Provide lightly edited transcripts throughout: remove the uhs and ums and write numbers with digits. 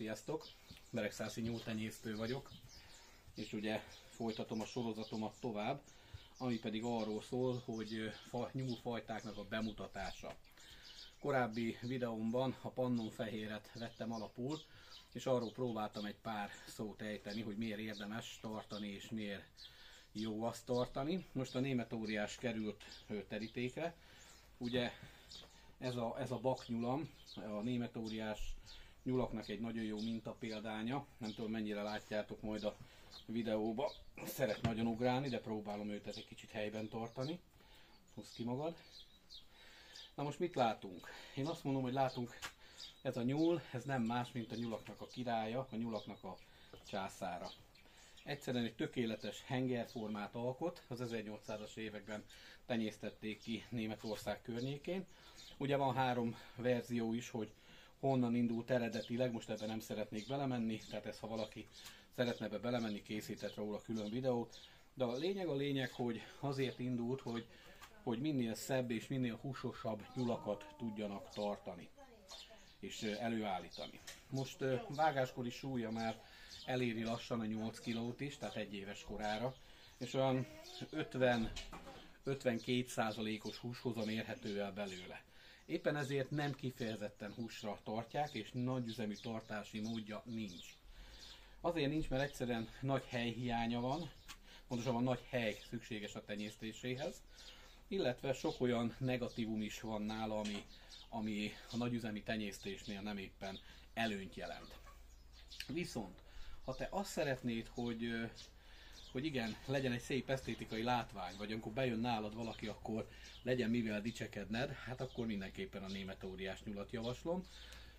Sziasztok! Beregszászi nyúltenyésztő vagyok, és ugye folytatom a sorozatomat tovább, ami pedig arról szól, hogy nyúlfajtáknak a bemutatása. Korábbi videómban a pannonfehéret vettem alapul, és arról próbáltam egy pár szót ejteni, hogy miért érdemes tartani, és miért jó azt tartani. Most a német óriás került terítékre. Ugye ez a baknyulam, a német óriás nyulaknak egy nagyon jó mintapéldánya. Nem tudom, mennyire látjátok majd a videóba. Szeret nagyon ugrálni, de próbálom őt egy kicsit helyben tartani. Húzd ki magad. Na most mit látunk? Én azt mondom, hogy látunk, ez a nyúl, ez nem más, mint a nyulaknak a királya, a nyulaknak a császára. Egyszerűen egy tökéletes hengerformát alkot, az 1800-as években tenyésztették ki Németország környékén. Ugye van 3 verzió is, hogy honnan indult eredetileg, most ebben nem szeretnék belemenni, tehát ezt, ha valaki szeretne be belemenni, készített róla külön videót. De a lényeg, hogy azért indult, hogy minél szebb és minél húsosabb nyulakat tudjanak tartani és előállítani. Most vágáskori súlya már eléri lassan a 8 kilót is, tehát 1 éves korára, és olyan 50-52%-os húshozam érhető el belőle. Éppen ezért nem kifejezetten húsra tartják, és nagyüzemű tartási módja nincs. Azért nincs, mert egyszerűen nagy helyhiánya van, pontosabban nagy hely szükséges a tenyésztéséhez, illetve sok olyan negatívum is van nála, ami a nagyüzemi tenyésztésnél nem éppen előnyt jelent. Viszont, ha te azt szeretnéd, hogy igen, legyen egy szép esztétikai látvány, vagy amikor bejön nálad valaki, akkor legyen mivel dicsekedned, hát akkor mindenképpen a német óriás nyulat javaslom.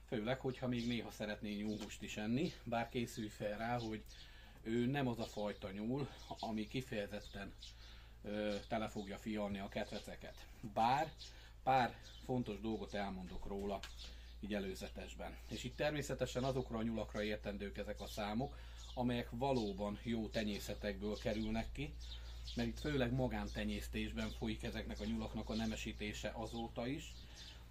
Főleg, hogyha még néha szeretnél nyúlhúst is enni, bár készülj fel rá, hogy ő nem az a fajta nyúl, ami kifejezetten tele fogja fialni a ketreceket. Bár pár fontos dolgot elmondok róla így előzetesben. És itt természetesen azokra a nyulakra értendők ezek a számok, amelyek valóban jó tenyészetekből kerülnek ki, mert itt főleg magántenyésztésben folyik ezeknek a nyulaknak a nemesítése azóta is,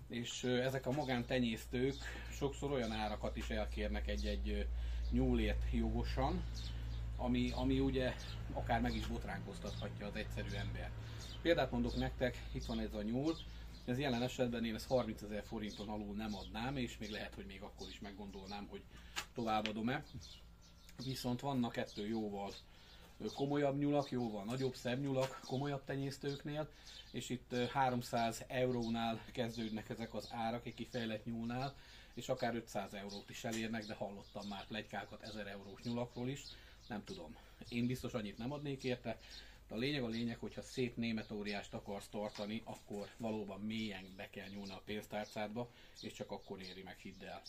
és ezek a magántenyésztők sokszor olyan árakat is elkérnek egy-egy nyúlért jogosan, ami ugye akár meg is botránkoztathatja az egyszerű embert. Példát mondok nektek, itt van ez a nyúl, ez jelen esetben én ezt 30 000 forinton alul nem adnám, és még lehet, hogy még akkor is meggondolnám, hogy továbbadom-e. Viszont vannak ettől jóval komolyabb nyulak, jóval nagyobb, szebb nyulak, komolyabb tenyésztőknél, és itt 300 eurónál kezdődnek ezek az árak egy kifejlett nyúlnál, és akár 500 eurót is elérnek, de hallottam már pletykákat 1000 eurós nyulakról is, nem tudom. Én biztos annyit nem adnék érte, de a lényeg, hogyha szép német óriást akarsz tartani, akkor valóban mélyen be kell nyúlni a pénztárcádba, és csak akkor éri meg, hidd el.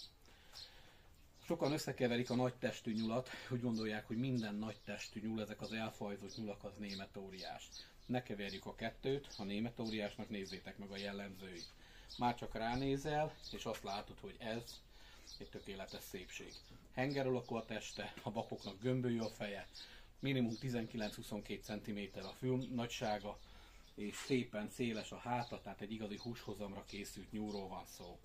Sokan összekeverik a nagy testű nyulat, úgy gondolják, hogy minden nagy testű nyúl, ezek az elfajzott nyulak, az német óriás. Ne keverjük a kettőt, a német óriásnak nézzétek meg a jellemzőit. Már csak ránézel, és azt látod, hogy ez egy tökéletes szépség. Henger alakú a teste, a bakoknak gömbölyű a feje, minimum 19-22 cm a fül nagysága, és szépen széles a háta, tehát egy igazi húshozamra készült nyúlról van szó.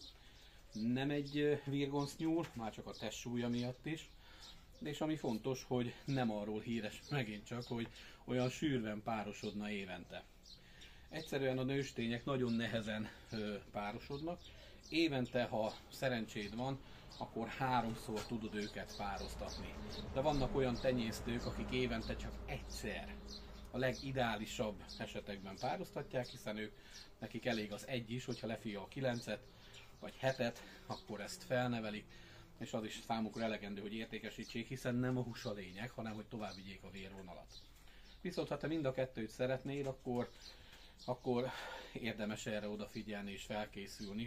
Nem egy virgonc nyúl, már csak a testsúlya miatt is, és ami fontos, hogy nem arról híres megint csak, hogy olyan sűrűn párosodna évente. Egyszerűen a nőstények nagyon nehezen párosodnak, évente, ha szerencséd van, akkor 3-szor tudod őket pároztatni. De vannak olyan tenyésztők, akik évente csak egyszer, a legideálisabb esetekben pároztatják, hiszen nekik elég az 1 is, hogyha lefial a 9-et, vagy 7-et, akkor ezt felnevelik, és az is számukra elegendő, hogy értékesítsék, hiszen nem a hús a lényeg, hanem hogy tovább vigyék a vérvonalat. Viszont ha te mind a kettőt szeretnéd, akkor érdemes erre odafigyelni és felkészülni,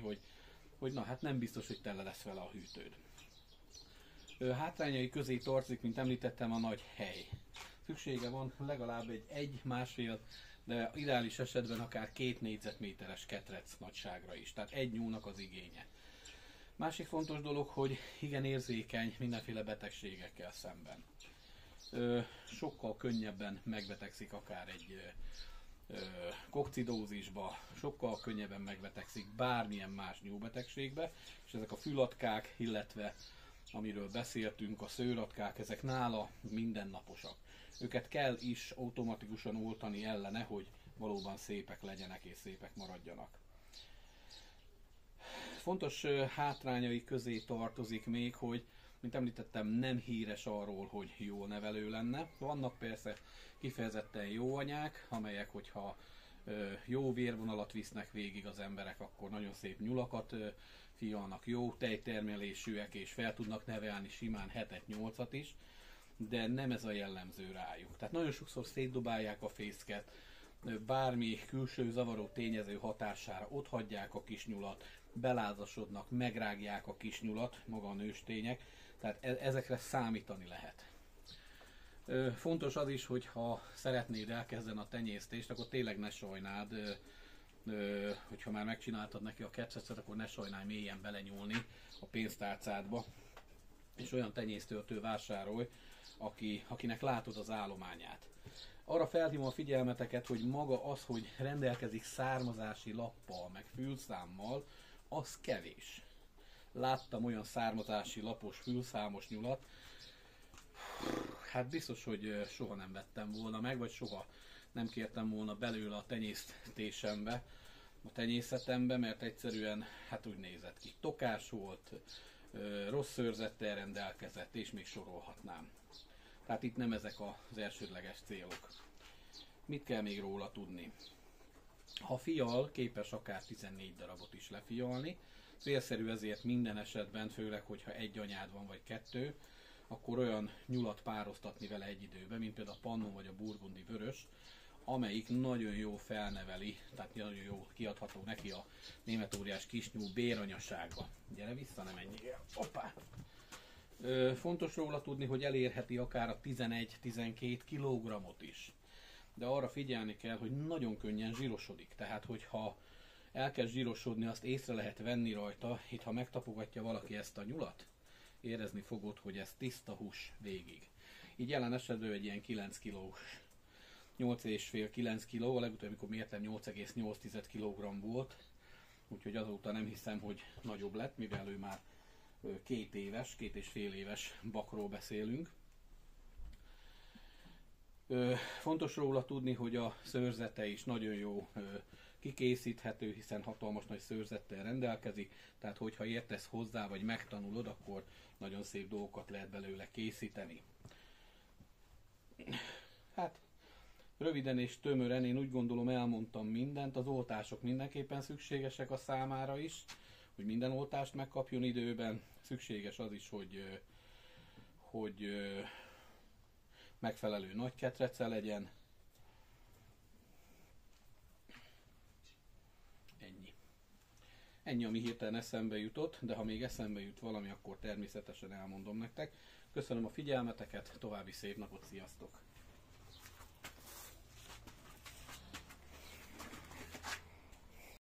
hogy na hát nem biztos, hogy tele lesz vele a hűtőd. Hátrányai közé tartozik, mint említettem, a nagy hely. Szüksége van legalább egy 1,5, de ideális esetben akár 2 négyzetméteres ketrec nagyságra is, tehát egy nyúlnak az igénye. Másik fontos dolog, hogy igen érzékeny mindenféle betegségekkel szemben. Sokkal könnyebben megbetegszik akár egy kokcidózisba, sokkal könnyebben megbetegszik bármilyen más nyúlbetegségbe, és ezek a fülatkák, illetve amiről beszéltünk, a szőratkák, ezek nála mindennaposak. Őket kell is automatikusan oltani ellene, hogy valóban szépek legyenek és szépek maradjanak. Fontos hátrányai közé tartozik még, hogy, mint említettem, nem híres arról, hogy jó nevelő lenne. Vannak persze kifejezetten jó anyák, amelyek, hogyha jó vérvonalat visznek végig az emberek, akkor nagyon szép nyulakat fialnak, jó tejtermelésűek, és fel tudnak nevelni simán 7-8-at is, de nem ez a jellemző rájuk. Tehát nagyon sokszor szétdobálják a fészket, bármi külső zavaró tényező hatására ott hagyják a kisnyulat, belázasodnak, megrágják a kisnyulat, maga a nőstények, tehát ezekre számítani lehet. Fontos az is, hogy ha szeretnéd elkezdeni a tenyésztést, akkor tényleg ne sajnáld, hogyha már megcsináltad neki a ketrecet, akkor ne sajnálj mélyen belenyúlni a pénztárcádba, és olyan tenyésztőtől vásárolj, akinek látod az állományát. Arra felhívom a figyelmeteket, hogy maga az, hogy rendelkezik származási lappal, meg fülszámmal, az kevés. Láttam olyan származási lapos, fülszámos nyulat, hát biztos, hogy soha nem vettem volna meg, vagy soha nem kértem volna belőle a tenyésztésembe, a tenyészetembe, mert egyszerűen hát úgy nézett ki. Tokás volt, rossz szőrzettel rendelkezett, és még sorolhatnám. Tehát itt nem ezek az elsődleges célok. Mit kell még róla tudni? Ha fial, képes akár 14 darabot is lefialni. Célszerű ezért minden esetben, főleg, hogyha egy anyád van, vagy 2, akkor olyan nyulat pároztatni vele egy időben, mint például a pannon vagy a burgundi vörös, amelyik nagyon jó felneveli, tehát nagyon jó kiadható neki a németóriás kisnyúl béranyaságba. Gyere vissza, nem ennyi. Hoppá! Fontos róla tudni, hogy elérheti akár a 11-12 kg-ot is. De arra figyelni kell, hogy nagyon könnyen zsírosodik. Tehát, hogyha elkezd zsírosodni, azt észre lehet venni rajta. Itt, ha megtapogatja valaki ezt a nyulat, érezni fogod, hogy ez tiszta hús végig. Így jelen esetben egy ilyen 9 kilós, 8,5-9 kg, a legutóbb, amikor mértem, 8,8 kg volt. Úgyhogy azóta nem hiszem, hogy nagyobb lett, mivel ő már 2 éves, 2,5 éves bakról beszélünk. Fontos róla tudni, hogy a szőrzete is nagyon jó kikészíthető, hiszen hatalmas nagy szőrzettel rendelkezik, tehát hogyha értesz hozzá, vagy megtanulod, akkor nagyon szép dolgokat lehet belőle készíteni. Hát, röviden és tömören én úgy gondolom elmondtam mindent, az oltások mindenképpen szükségesek a számára is, hogy minden oltást megkapjon időben, szükséges az is, hogy megfelelő nagy ketrece legyen. Ennyi, ami hirtelen eszembe jutott, de ha még eszembe jut valami, akkor természetesen elmondom nektek. Köszönöm a figyelmeteket, további szép napot, sziasztok!